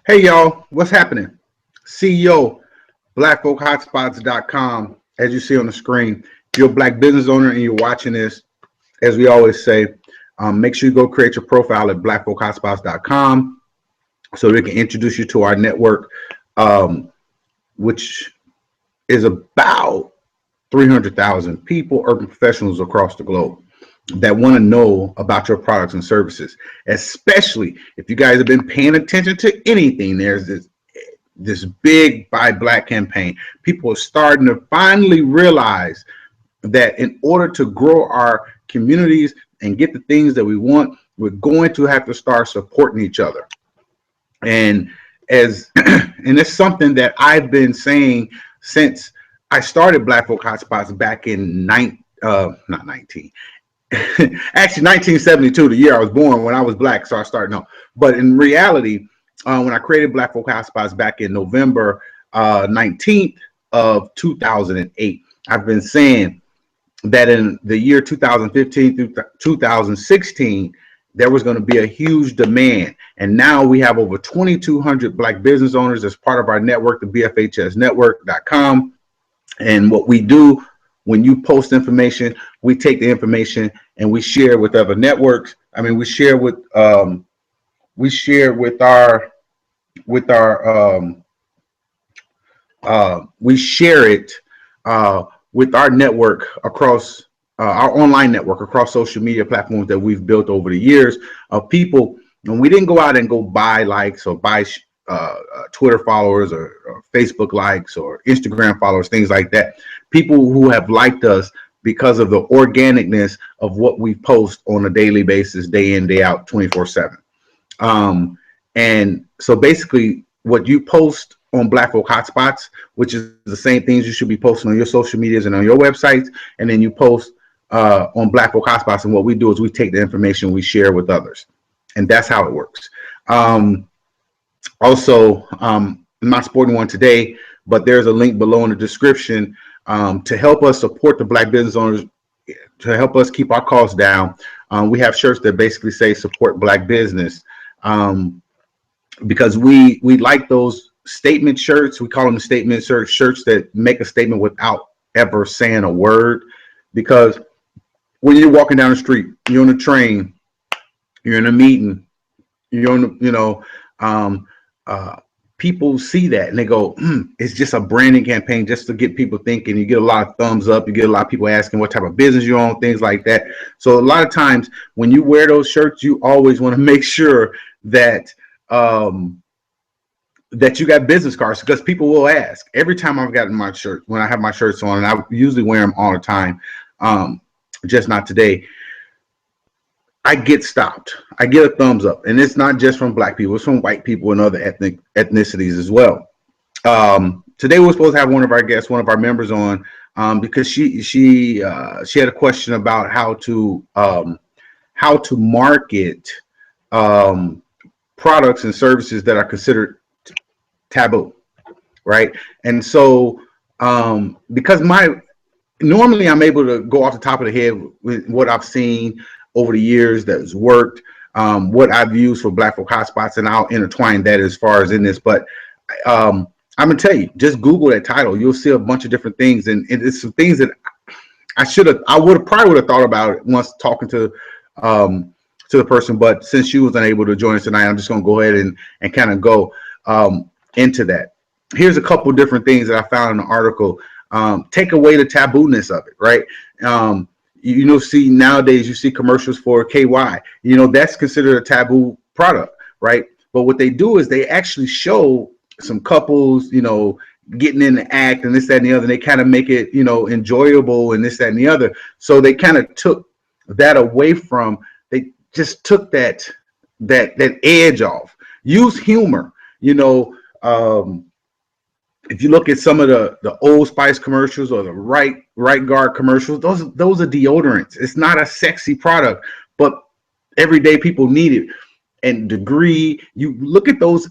Hey y'all, what's happening? CEO, blackfolkhotspots.com. As you see on the screen, if you're a black business owner and you're watching this, as we always say, make sure you go create your profile at blackfolkhotspots.com so we can introduce you to our network, which is about 300,000 people, urban professionals across the globe that want to know about your products and services, especially if you guys have been paying attention to anything. There's this big Buy Black campaign. People are starting to finally realize that in order to grow our communities and get the things that we want, we're going to have to start supporting each other. And and it's something that I've been saying since I started Black Folk Hotspots back in not 19, actually 1972, the year I was born, when I was black, so I started. No, but in reality, when I created Black Folk Hotspots back in November 19th of 2008, I've been saying that in the year 2015 through 2016, there was going to be a huge demand. And now we have over 2,200 black business owners as part of our network, the BFHSnetwork.com. And what we do, when you post information, we take the information and we share with other networks. I mean, we share with our we share it with our network across our online network across social media platforms that we've built over the years of people. And we didn't go out and go buy likes or buy Twitter followers or Facebook likes or Instagram followers, things like that. People who have liked us because of the organicness of what we post on a daily basis, day in, day out, 24/7. And so basically what you post on Black Folk Hotspots, which is the same things you should be posting on your social medias and on your websites, and then you post on Black Folk Hotspots. And what we do is we take the information, we share with others. And that's how it works. Also, I'm not sporting one today, but there's a link below in the description to help us support the black business owners, to help us keep our costs down. We have shirts that basically say support black business, because we like those statement shirts. We call them statement shirts that make a statement without ever saying a word. Because when you're walking down the street, you're on a train, you're in a meeting, you're on, people see that and they go, it's just a branding campaign just to get people thinking. You get a lot of thumbs up. You get a lot of people asking what type of business you're on, things like that. So a lot of times when you wear those shirts, you always want to make sure that that you got business cards, because people will ask. Every time I've gotten my shirt, when I have my shirts on, and I usually wear them all the time, just not today, I get stopped. I get a thumbs up, and it's not just from black people; it's from white people and other ethnicities as well. Today we're supposed to have one of our guests, one of our members on, because she had a question about how to market products and services that are considered taboo, right? And so because normally I'm able to go off the top of the head with what I've seen over the years that has worked, what I've used for Black Folk Hotspots, and I'll intertwine that as far as in this. But I'm gonna tell you, just Google that title, you'll see a bunch of different things, and it's some things that I would have thought about it once talking to the person, but since she was unable to join us tonight, I'm just gonna go ahead and kind of go into that. Here's a couple different things that I found in the article. Take away the tabooness of it, right? See nowadays you see commercials for KY. That's considered a taboo product, right? But what they do is they actually show some couples, getting in the act and this, that, and the other. And they kind of make it, enjoyable and this, that, and the other. So they kind of took that away from. They just took that edge off. Use humor, if you look at some of the Old Spice commercials or the right guard commercials, those are deodorants. It's not a sexy product, but everyday people need it. And Degree, you look at those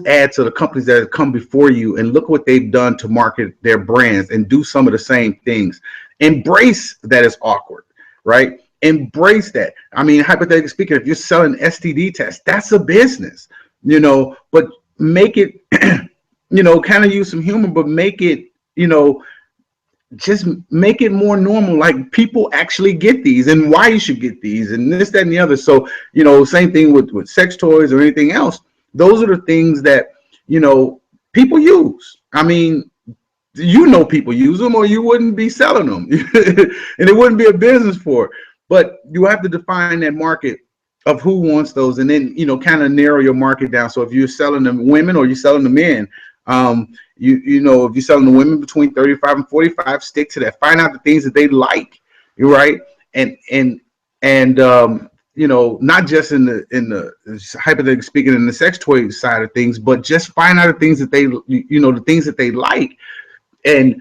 ads of the companies that have come before you, and look what they've done to market their brands and do some of the same things. Embrace that it's awkward, right? Embrace that. I mean, hypothetically speaking, if you're selling STD tests, that's a business, but make it, kind of use some humor, but make it, just make it more normal. Like, people actually get these and why you should get these and this, that, and the other. So, same thing with sex toys or anything else. Those are the things that, people use. I mean, people use them or you wouldn't be selling them and it wouldn't be a business for it. But you have to define that market of who wants those, and then, kind of narrow your market down. So if you're selling them women or you're selling them men, if you're selling the women between 35 and 45, stick to that. Find out the things that they like, right? And not just in the hypothetically speaking, in the sex toy side of things, but just find out the things that they, the things that they like, and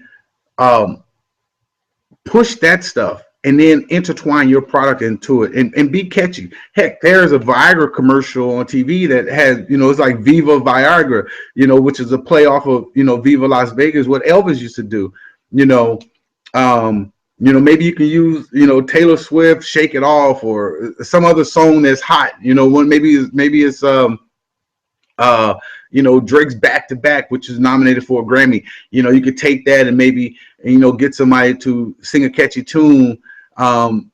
push that stuff, and then intertwine your product into it, and be catchy. Heck, there's a Viagra commercial on TV that has, it's like Viva Viagra, which is a play off of, Viva Las Vegas, what Elvis used to do. Maybe you can use, Taylor Swift, Shake It Off, or some other song that's hot. Maybe it's Drake's Back to Back, which is nominated for a Grammy. You could take that and maybe, get somebody to sing a catchy tune,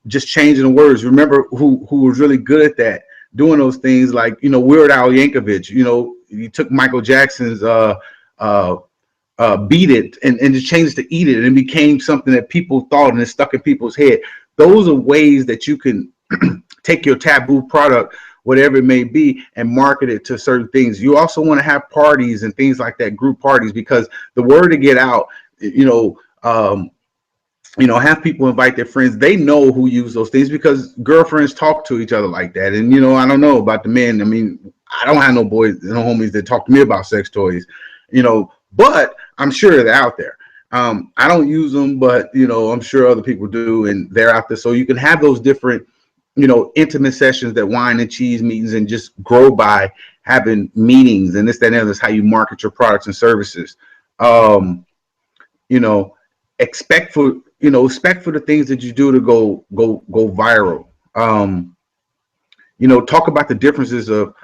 just changing the words. Remember who was really good at that, doing those things, like, Weird Al Yankovic. You took Michael Jackson's Beat It and just changed it to Eat It, and it became something that people thought and it stuck in people's head. Those are ways that you can take your taboo product, whatever it may be, and market it to certain things. You also want to have parties and things like that, group parties, because the word to get out, have people invite their friends. They know who use those things because girlfriends talk to each other like that. And, I don't know about the men. I mean, I don't have no boys, no homies that talk to me about sex toys, but I'm sure they're out there. I don't use them, but, I'm sure other people do, and they're out there. So you can have those different, intimate sessions, that wine and cheese meetings, and just grow by having meetings and this, that, and other. That's how you market your products and services. Expect for the things that you do to go viral. Talk about the differences of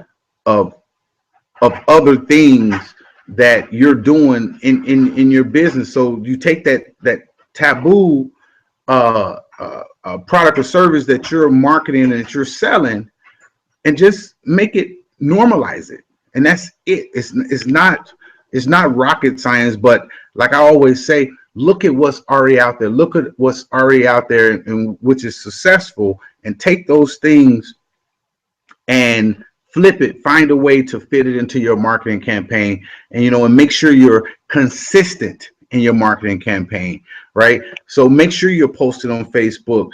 other things that you're doing in your business. So you take that taboo product or service that you're marketing and that you're selling, and just make it, normalize it. And that's it. It's not rocket science, but like I always say, look at what's already out there. Look at what's already out there, and which is successful, and take those things and flip it. Find a way to fit it into your marketing campaign, and and make sure you're consistent in your marketing campaign, right? So make sure you're posted on Facebook,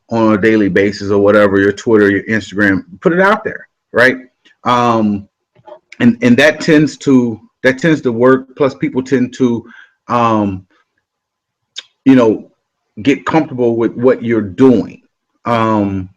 on a daily basis, or whatever, your Twitter, your Instagram. Put it out there, right? And that tends to work. Plus, people tend to get comfortable with what you're doing. You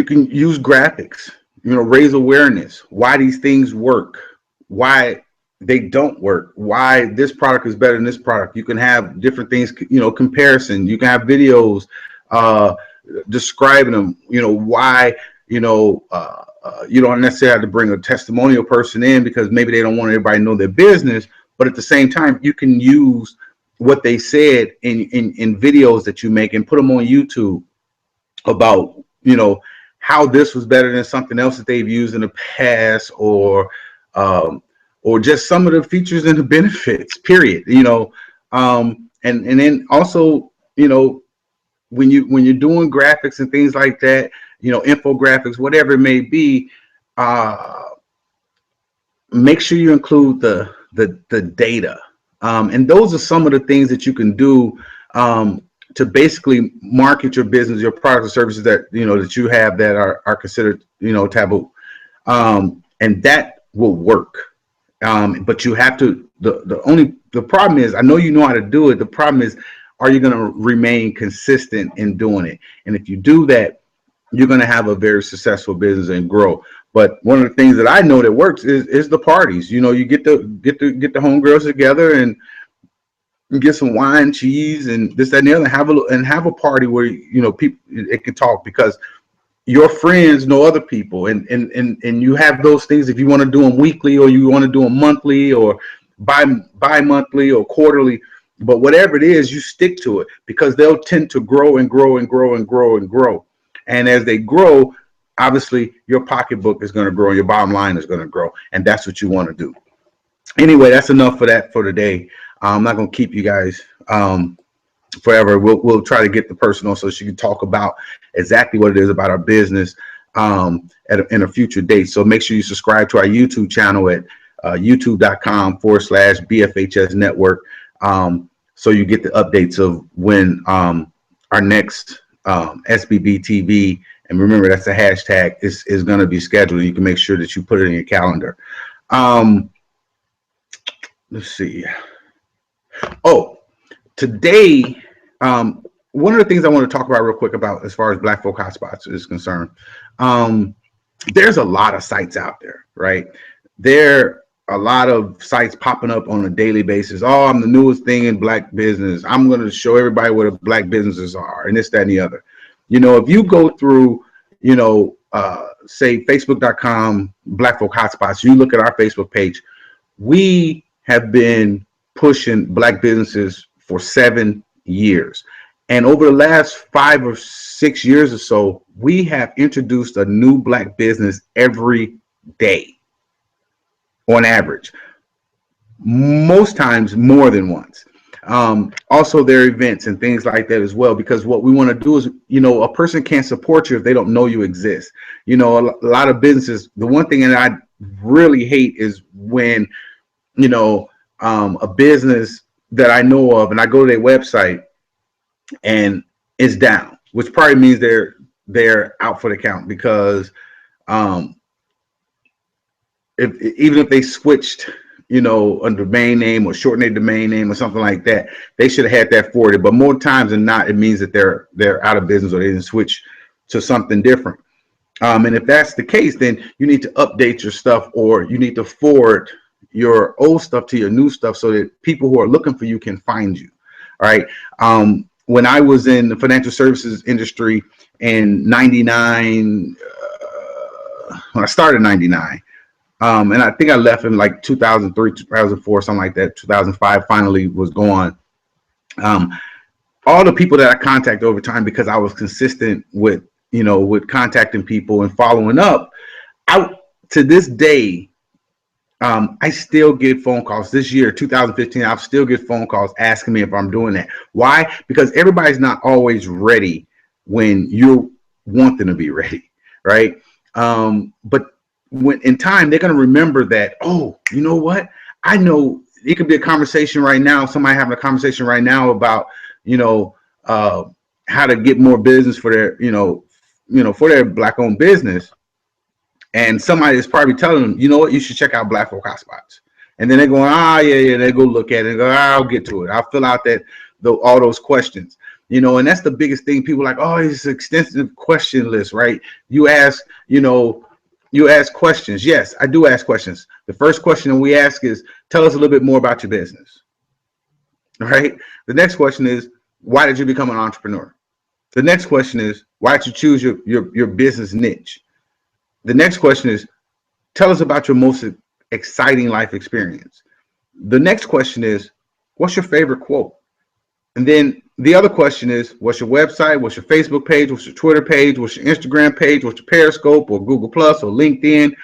can use graphics, raise awareness, why these things work, why they don't work, why this product is better than this product. You can have different things, comparison. You can have videos describing them, why, you don't necessarily have to bring a testimonial person in, because maybe they don't want everybody to know their business. But at the same time, you can use what they said in videos that you make and put them on YouTube about, how this was better than something else that they've used in the past, or just some of the features and the benefits, period. And then also, when you're doing graphics and things like that, infographics, whatever it may be, make sure you include the data. And those are some of the things that you can do to basically market your business, your products and services that that you have that are considered taboo, and that will work. But you have to. The problem is, I know you know how to do it. The problem is, are you going to remain consistent in doing it? And if you do that, you're going to have a very successful business and grow. But one of the things that I know that works is the parties. You get the homegirls together and get some wine, cheese, and this, that, and the other, and have a party where people, it can talk, because your friends know other people, and you have those things. If you want to do them weekly, or you want to do them monthly, or bi-monthly or quarterly, but whatever it is, you stick to it, because they'll tend to grow and grow and grow and grow and grow. And as they grow, obviously your pocketbook is going to grow, your bottom line is going to grow, and that's what you want to do. Anyway, that's enough for that for today. I'm not going to keep you guys forever. We'll try to get the person on so she can talk about exactly what it is about our business in a future date. So make sure you subscribe to our YouTube channel at youtube.com/BFHS Network, so you get the updates of when our next SBB TV, and remember that's a hashtag, is going to be scheduled. You can make sure that you put it in your calendar. Let's see. Oh, today, one of the things I want to talk about real quick about as far as Black Folk Hotspots is concerned, there's a lot of sites out there, right? There are a lot of sites popping up on a daily basis. Oh, I'm the newest thing in Black business. I'm going to show everybody what Black businesses are, and this, that, and the other. You know, if you go through, you know, say Facebook.com, Black Folk Hotspots, you look at our Facebook page, we have been pushing Black businesses for 7 years. And over the last 5 or 6 years or so, we have introduced a new Black business every day on average, most times more than once. Also, there are events and things like that as well, because what we want to do is, you know, a person can't support you if they don't know you exist. You know, a lot of businesses, the one thing that I really hate is when, you know, a business that I know of, and I go to their website and it's down, which probably means they're out for the count, because even if they switched, you know, a domain name or shortened their domain name or something like that, they should have had that forwarded. But more times than not, it means that they're out of business, or they didn't switch to something different. And if that's the case, then you need to update your stuff, or you need to forward your old stuff to your new stuff, so that people who are looking for you can find you. All right. When I was in the financial services industry in '99, when I started in '99, and I think I left in like 2003, 2004, something like that. 2005 finally was gone. All the people that I contacted over time, because I was consistent with, you know, with contacting people and following up, to this day, I still get phone calls. This year, 2015, I'll still get phone calls asking me if I'm doing that. Why? Because everybody's not always ready when you want them to be ready, right? But when in time, they're going to remember that, oh, you know what? I know it could be a conversation right now. Somebody having a conversation right now about, you know, how to get more business for their, you know, for their Black-owned business. And somebody is probably telling them, you know what, you should check out Black Folk Hotspots. And then they're going, yeah, they go look at it and go, I'll get to it. I'll fill out all those questions, you know. And that's the biggest thing. People are like, oh, it's an extensive question list, right? You ask questions. Yes, I do ask questions. The first question that we ask is, tell us a little bit more about your business, right? The next question is, why did you become an entrepreneur? The next question is, why did you choose your business niche? The next question is, tell us about your most exciting life experience. The next question is, what's your favorite quote? And then the other question is, what's your website? What's your Facebook page? What's your Twitter page? What's your Instagram page? What's your Periscope or Google Plus or LinkedIn?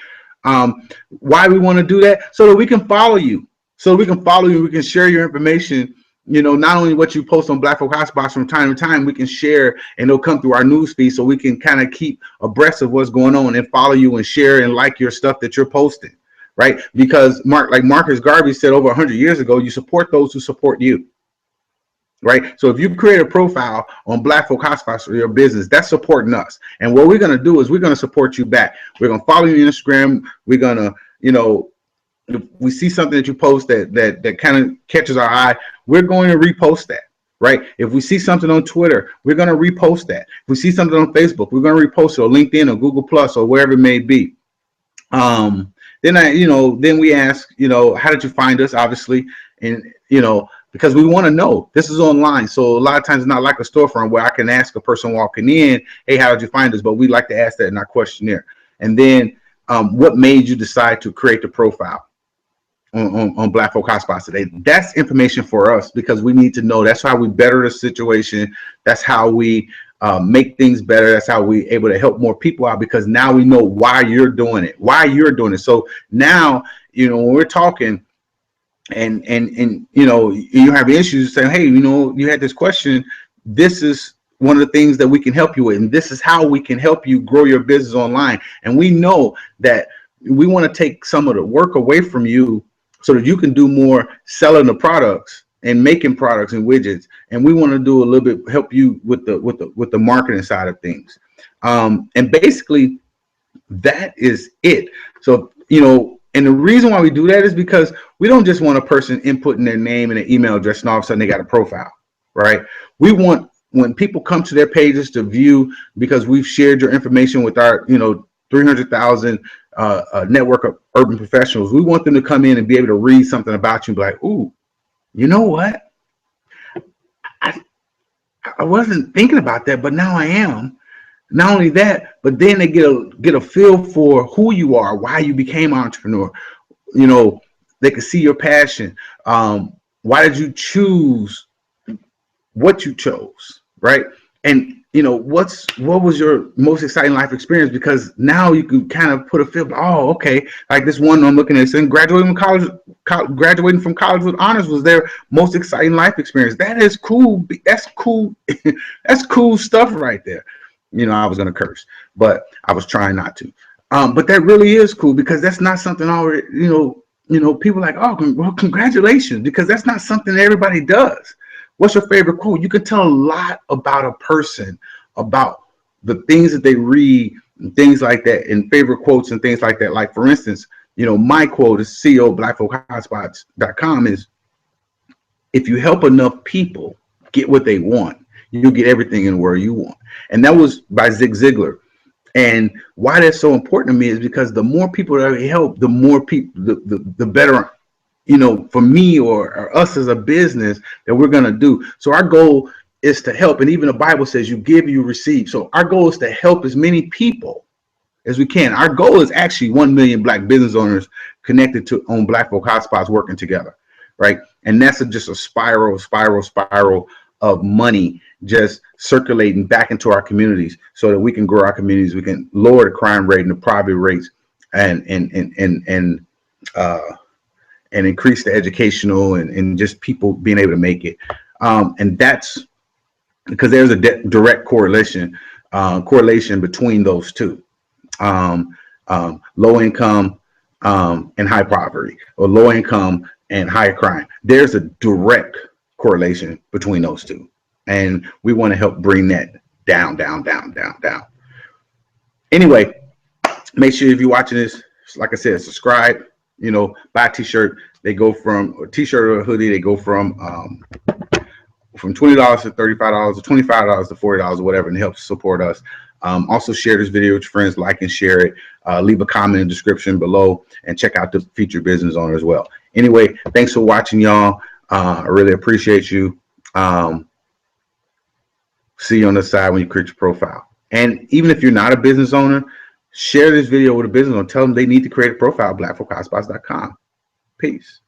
Why we want to do that? So that we can follow you. We can share your information. You know, not only what you post on Black Folk Hotspots from time to time, we can share, and it'll come through our news feed, so we can kind of keep abreast of what's going on and follow you and share and like your stuff that you're posting, right? Because Marcus Garvey said over 100 years ago, you support those who support you, right? So if you create a profile on Black Folk Hotspots for your business, that's supporting us. And what we're going to do is we're going to support you back. We're going to follow you on Instagram. We're going to, you know, if we see something that you post that kind of catches our eye, we're going to repost that, right? If we see something on Twitter, we're going to repost that. If we see something on Facebook, we're going to repost it, or LinkedIn or Google Plus or wherever it may be. Then we ask, you know, how did you find us? Obviously, and you know, because we want to know. This is online, so a lot of times it's not like a storefront where I can ask a person walking in, hey, how did you find us? But we like to ask that in our questionnaire. And then what made you decide to create the profile on Black Folk Hotspots today? That's information for us, because we need to know. That's how we better the situation. That's how we make things better. That's how we able to help more people out, because now we know why you're doing it, So now, you know, when we're talking and you know, you have issues saying, hey, you know, you had this question, this is one of the things that we can help you with, and this is how we can help you grow your business online. And we know that we want to take some of the work away from you so that you can do more selling the products and making products and widgets. And we want to do a little bit, help you with the marketing side of things. And basically that is it. So, you know, and the reason why we do that is because we don't just want a person inputting their name and an email address and all of a sudden they got a profile, right? We want, when people come to their pages to view, because we've shared your information with our, you know, 300,000 network of urban professionals, we want them to come in and be able to read something about you and be like, ooh, you know what? I wasn't thinking about that, but now I am. Not only that, but then they get a feel for who you are, why you became an entrepreneur. You know, they can see your passion. Why did you choose what you chose, right? And you know, what was your most exciting life experience? Because now you can kind of put a feel. Oh, okay, like this one I'm looking at saying graduating from college with honors was their most exciting life experience. That is cool. That's cool. That's cool stuff right there. You know, I was gonna curse, but I was trying not to. But that really is cool, because that's not something already, you know, people like, oh, well, congratulations, because that's not something that everybody does. What's your favorite quote? You can tell a lot about a person, about the things that they read and things like that, and favorite quotes and things like that. Like, for instance, you know, my quote is CEO BlackFolkHotspots.com is, if you help enough people get what they want, you'll get everything in the world you want. And that was by Zig Ziglar. And why that's so important to me is because the more people that I help, the more people, the better, you know, for me or us as a business that we're going to do. So our goal is to help. And even the Bible says you give, you receive. So our goal is to help as many people as we can. Our goal is actually 1 million Black business owners connected to on Black Folk Hotspots working together, right? And that's just a spiral of money just circulating back into our communities, so that we can grow our communities, we can lower the crime rate and the poverty rates, and increase the educational and just people being able to make it. And that's because there's a direct correlation between those two, low income and high poverty, or low income and high crime. There's a direct correlation between those two, and we want to help bring that down. Anyway, make sure if you're watching this, like I said, subscribe, you know, buy a t-shirt. They go from a t-shirt or a hoodie, they go from $20 to $35 to $25 to $40 or whatever, and it helps support us. Also share this video with your friends, like and share it. Leave a comment in the description below, and check out the featured business owner as well. Anyway, thanks for watching, y'all. I really appreciate you. See you on the side when you create your profile. And even if you're not a business owner, share this video with a business owner. Tell them they need to create a profile at BlackFolkHotspots.com. Peace.